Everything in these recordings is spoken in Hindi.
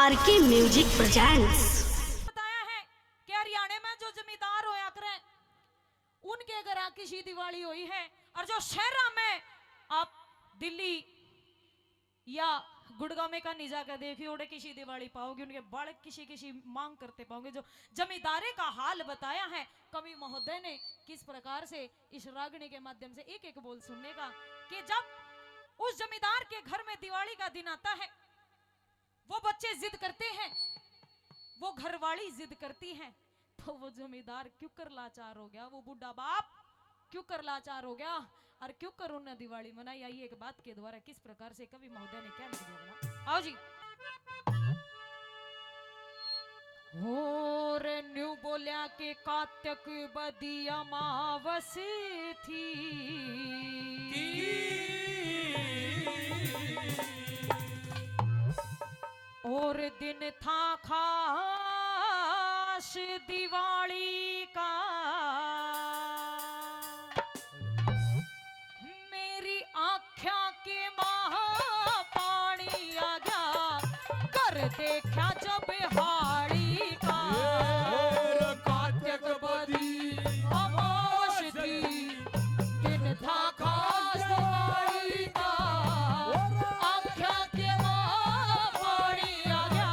RK music presents. बताया है कि हरियाणा में जो जमींदार होया करे उनके घर किसी दिवाली हुई है, और जो शहरा में आप दिल्ली या गुड़गांव में का निजा कर देखिए उड़े किसी दिवाली पाओगे, उनके बालक किसी किसी मांग करते पाओगे। जो जमींदारे का हाल बताया है कवि महोदय ने किस प्रकार से इस रागनी के माध्यम से एक एक बोल सुनने का, कि जब उस जमींदार के घर में दिवाली का दिन आता है, वो बच्चे जिद करते हैं, वो घरवाली जिद करती है, तो वो जमींदार क्यों कर लाचार हो गया, वो बूढ़ा बाप क्यों कर लाचार हो गया और क्यों कर उन्हें दिवाली मनाई। आइए एक बात के द्वारा किस प्रकार से कवि महोदय ने क्या लिख दिया, आओ जी। हो रे न्यू बोलिया के कात्याक बदी अमावस थी, और दिन था खास दिवाली का, मेरी आँखों के मां पानी आ गया, कर देखा जब हाड़ी का, कात्याक बदी अमावस थी, दिन था खास दिवाली का, आँखों के मां पानी आ गया,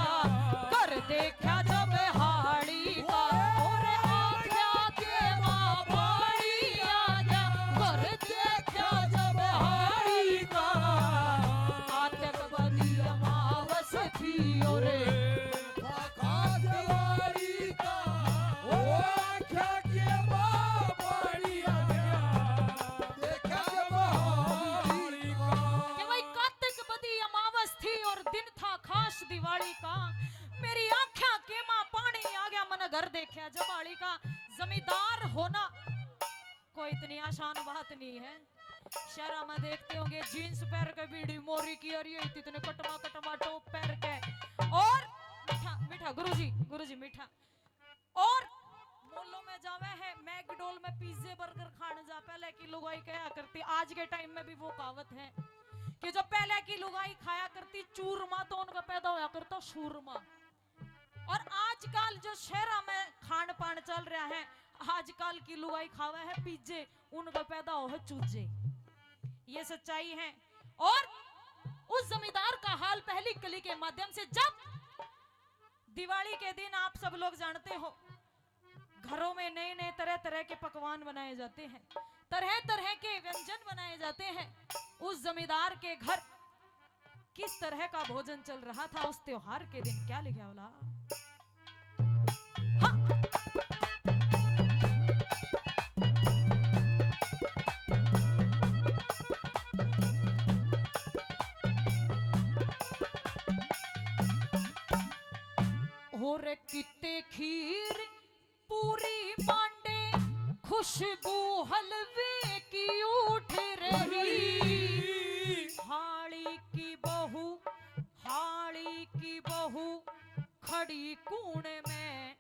कर देखा जब हाड़ी का, और आँखों के मां पानी आ गया, कर देखा जब हाड़ी का, कात्याक बदी अमावस थी, और दिवाली का, मेरी आँखों के मां पानी आ गया, मन घर देखा जबाली का। जमींदार होना कोई इतनी आसान बात नहीं है। शहर में देखते होंगे जीन्स पहन के बीड़ी मोरी की, और ये इतने कटमा कटमा टोप पहन के, और मीठा मीठा गुरुजी मीठा, और मॉलों में जावे है मैकडोल में पिज्जे बर्गर खाने जा, पहले की लुगाई क्या करती, आज के टाइम में भी वो कहावत है कि जो पहले की लुगाई खाया करती चूरमा, तो उनका पैदा होया करता सूरमा। और आजकल जो शहर में खान पान चल रहा है, आजकल की लुगाई खावा है पिज्जे, उनका पैदा हो है चूजे। ये सच्चाई है। और उस जमींदार का हाल पहली कली के माध्यम से, जब दिवाली के दिन आप सब लोग जानते हो घरों में नए नए तरह तरह के पकवान बनाए जाते हैं, तरह तरह के व्यंजन बनाए जाते हैं। उस जमींदार के घर किस तरह का भोजन चल रहा था उस त्योहार के दिन, क्या लिखा बोला, हाँ। और कितने खीर पूरी बांटे, खुशबू हलवे की उठ रही, हाड़ी की बहू खड़ी कूने में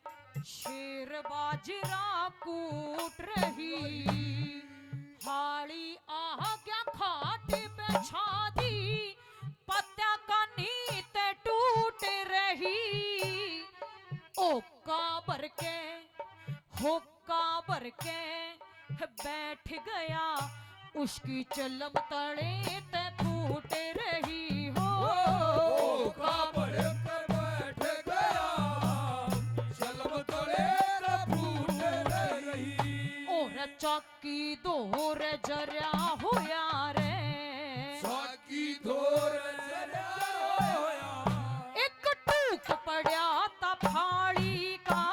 शेर बाजरा कूट रही, हाड़ी आ क्या खाट बिछा दी, पत्ता का नीत टूट रही, ओका भर के बैठ गया, उसकी चलम तले ते फूट रही हो, ओका भर के बैठ गया, चलम तले ते फूट रही, और चौकी दौर जरा होया रे, चौकी दौर जरा होया, एक टूक पड़ा ता फाड़ी का,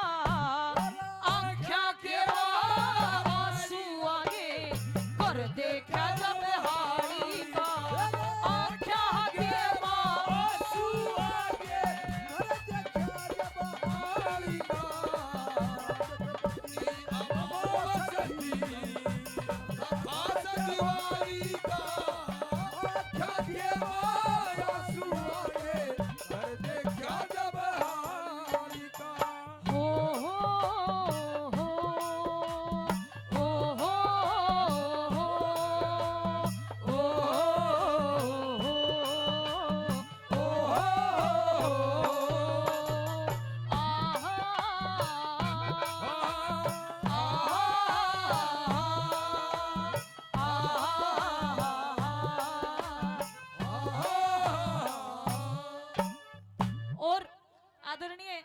देखा जब हाड़ी का, आँखों के आंसू आगे, देखा जब हाड़ी का, अमावस थी, खास दिवाली का, आदरणीय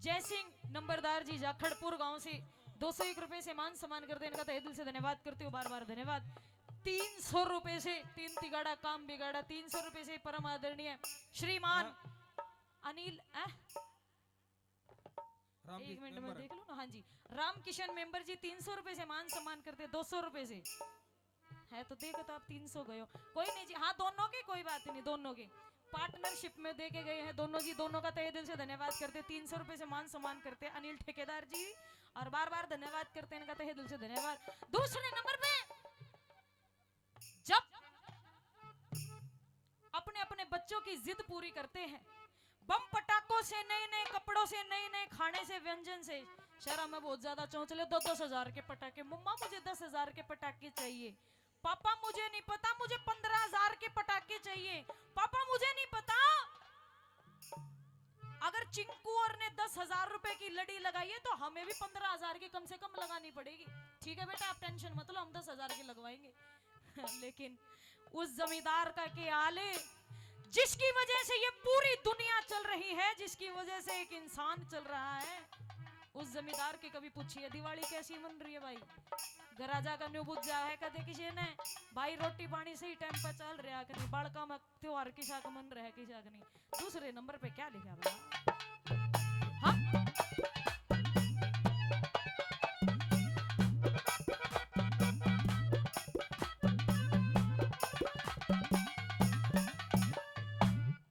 जय सिंह नंबरदार जी जाखड़पुर गांव से 201 रुपए से मान सम्मान कर देने का तहे दिल से धन्यवाद करती हूँ, बार बार धन्यवाद। 300 रुपए से 3 तिगाड़ा काम बिगाड़ा, 300 रुपए से परम आदरणीय श्रीमान अनिल एक मिनट में देख लो ना। हाँ जी, राम किशन मेंबर जी 300 रुपए से मान सम्मान करते, 200 रुपए से है तो देखो तो आप 300 गए हो, कोई नहीं जी। हाँ दोनों के कोई बात नहीं, दोनों के पार्टनरशिप में दे के गए हैं दोनों जी, दोनों का तहे दिल से धन्यवाद करते। 300 रुपए से मान सम्मान करते अनिल ठेकेदार जी, और बार बार धन्यवाद करते हैं, इनका तहे दिल से धन्यवाद। दूसरे नंबर पे जब अपने अपने बच्चों की जिद पूरी करते हैं, बम पटाखों से, नए नए कपड़ों से, नए नए खाने से, व्यंजन से, शहर में बहुत ज्यादा चौंचले 10-10 हजार के पटाखे, मम्मा मुझे 10 हजार के पटाखे चाहिए, पापा मुझे नहीं पता मुझे 15 हजार के पटाखे चाहिए, पापा मुझे नहीं पता। अगर चिंकू और ने 10 हजार रुपए की लड़ी लगाई है तो हमें भी 15 हजार की कम से कम लगानी पड़ेगी। ठीक है बेटा आप टेंशन मत लो, हम 10 हजार की लगवाएंगे। लेकिन उस जमींदार का क्या हाल है जिसकी वजह से ये पूरी दुनिया चल रही है, जिसकी वजह से एक इंसान चल रहा है, उस जमींदार की कभी पूछिए दिवाली कैसी मन रही है भाई। गराजा का न्यू बुझ जा है कदे किसी ने भाई रोटी पानी सही टाइम पर चल रहा कि नहीं, बाड़का में त्योहार किसा का मन रहा किसा का नहीं। दूसरे नंबर पे क्या लिखा भाई, हाँ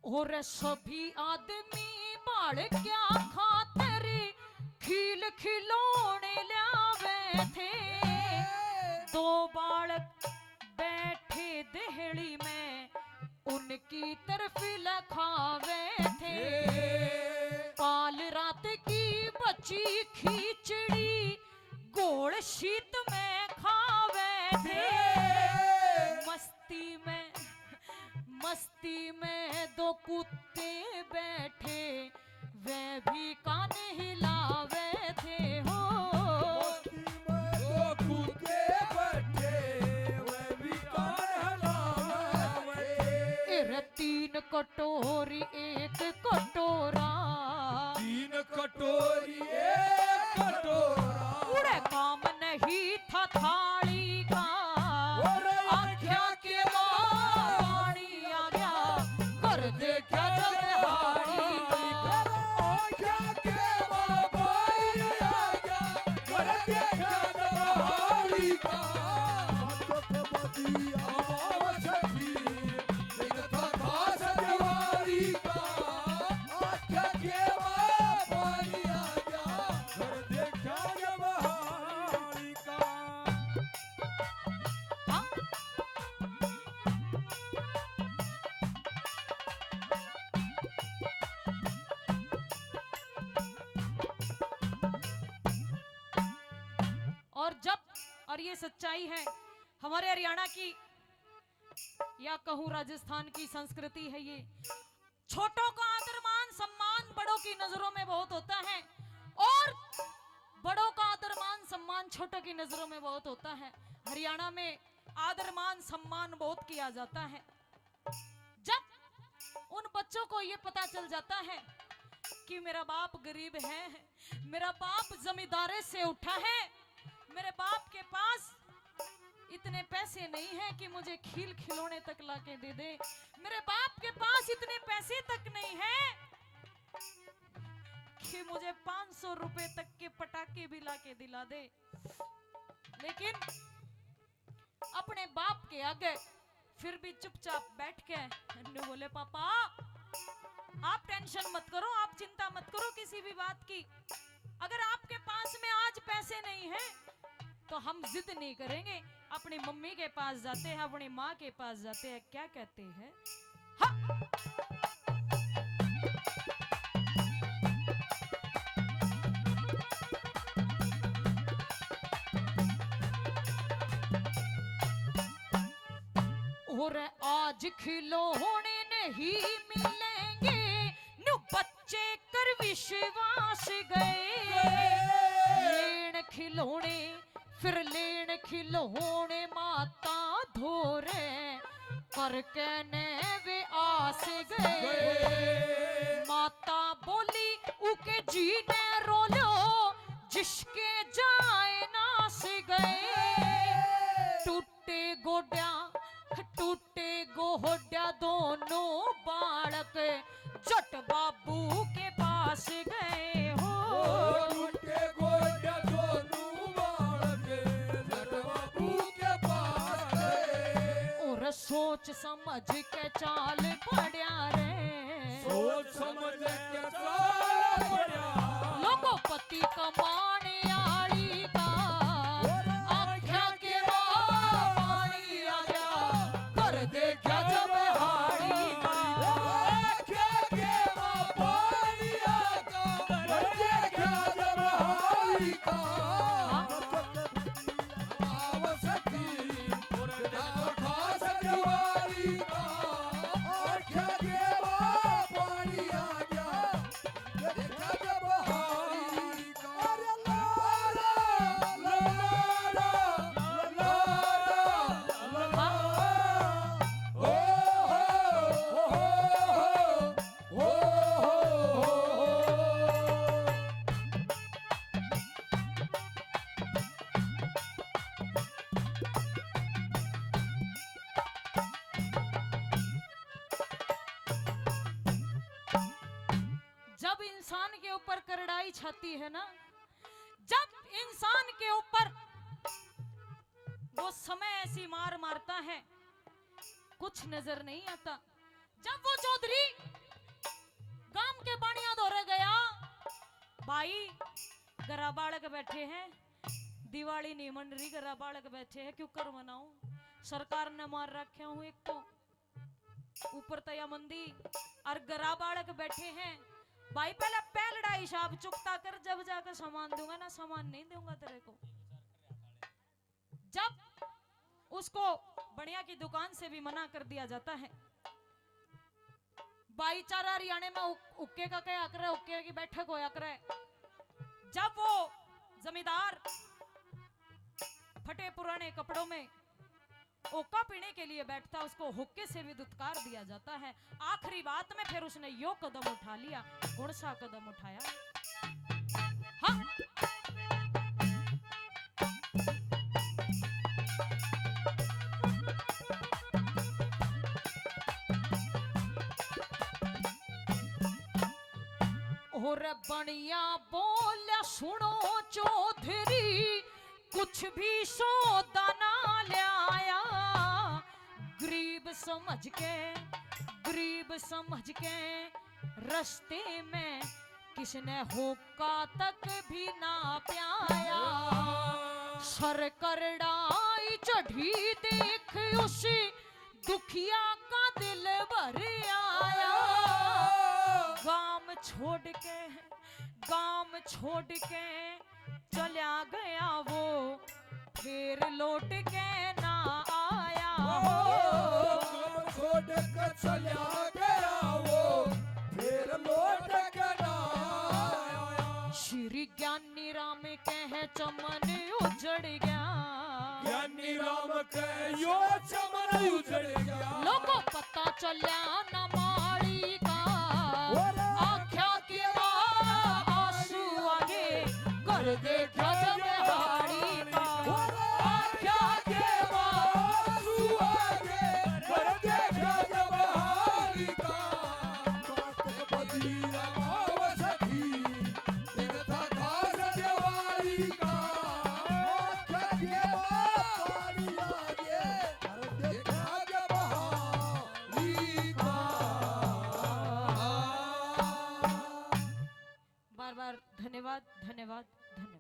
और सभी आदमी बाल क्या खातर खिल खिलौने लावे थे, दो बालक बैठे देहड़ी में उनकी तरफ लखावे थे, काल रात की बची खिचड़ी गोड़ शीत में खावे थे, मस्ती में दो कुत्ते बैठे वे भी कान हिलावे थे हो, दो कुत्ते बैठे वे भी कान हिलावे, 3 कटोरी एक कटोरा, 3 कटोरी एक कटोरा, उड़े काम नहीं था थाली का, आख्या के पानी आ गया कर देखा जब हाड़ी का, आख्या के बाबाई आ गया कर देखा जब हाड़ी का, तो बदी आवाज थी एक था खास जवारी का, आख्या के बाबाई आ गया कर देखा जब हाड़ी का। हाँ? और ये सच्चाई है हमारे हरियाणा की या कहूँ राजस्थान की संस्कृति है। ये छोटों का आदर मान सम्मान बड़ों की नजरों में बहुत होता है और बड़ों का आदर मान सम्मान छोटों की नजरों में बहुत होता है। हरियाणा में आदर मान सम्मान बहुत किया जाता है। जब उन बच्चों को ये पता चल जाता है कि मेरा बाप गरीब है, मेरा बाप जमींदारी से उठा है, मेरे बाप के पास इतने पैसे नहीं है कि मुझे खिल खिलौने तक लाके दे दे, मेरे बाप के पास इतने पैसे तक नहीं है कि मुझे 500 रुपए तक के पटाखे भी लाके दिला दे। लेकिन अपने बाप के आगे फिर भी चुपचाप बैठ के बोले पापा आप टेंशन मत करो, आप चिंता मत करो किसी भी बात की। अगर आपके पास में आज पैसे नहीं है तो हम जिद नहीं करेंगे, अपनी मम्मी के पास जाते हैं, अपनी माँ के पास जाते हैं, क्या कहते हैं हाँ। और आज खिलौने नहीं मिलेंगे नु बच्चे कर विश्वास गए, लेन खिलौने फिर लेन खिलौने माता धोरे करके ने वे आस गए, माता जट बाबू के पास गए हो टूटे गोड्या दोनों बालके जट बाबू के पास गए। और सोच समझ के चाल पड़ा रे सोच समझ के चाल पड़ा लोगों पति कमाने आड़ी का आँखों के पानी आ गया कर देखा जब हाड़ी का आँखों के पानी आ गया कर देखा जब हाड़ी का। आवसती और दाव खास जवारी का आँखों के पानी आ गया देखा जब हाड़ी का। लारा लारा लारा हो हो जब इंसान के ऊपर करड़ाई छाती है ना, जब इंसान के ऊपर वो समय ऐसी मार मारता है कुछ नजर नहीं आता। जब वो चौधरी गांव के बाणिया दौरे गया, भाई गरा बालक बैठे हैं, दिवाली नहीं मन रही, गरा बालक बैठे हैं, क्यों कर मनाऊं, सरकार ने मार रखे हूं एक तो ऊपर तया मंदी और गरा बालक बैठे हैं। भाई पहले पहलड़ा हिसाब चुकता कर, जब जाकर सामान दूंगा ना, सामान नहीं दूंगा तेरे को। जब उसको बढ़िया की दुकान से भी मना कर दिया जाता है। भाईचारा हरियाणा में उक्के का क्या करे, उक्के की बैठक होया करे। जब वो जमींदार फटे पुराने कपड़ों में ओका पीने के लिए बैठता, उसको हुक्के से भी दुत्कार दिया जाता है। आखिरी बात में फिर उसने यो कदम उठा लिया, कौन सा कदम उठाया? हाँ और बढ़िया बोला सुनो चौधरी, कुछ भी सौदा ना लाया, गरीब समझ के रास्ते में किसने होका तक भी ना प्याया। सर करड़ाई चढ़ी देख उसी दुखिया का दिल भर आया। गांव छोड़ के चला गया वो, फिर लौट के ना आया। छोड़ कर चला गया वो, फिर लौट के ना आया। श्री ज्ञानी राम कहे चमन उजड़ गया, ज्ञानी राम के यो चमन उजड़ गया। लोगों पता चला न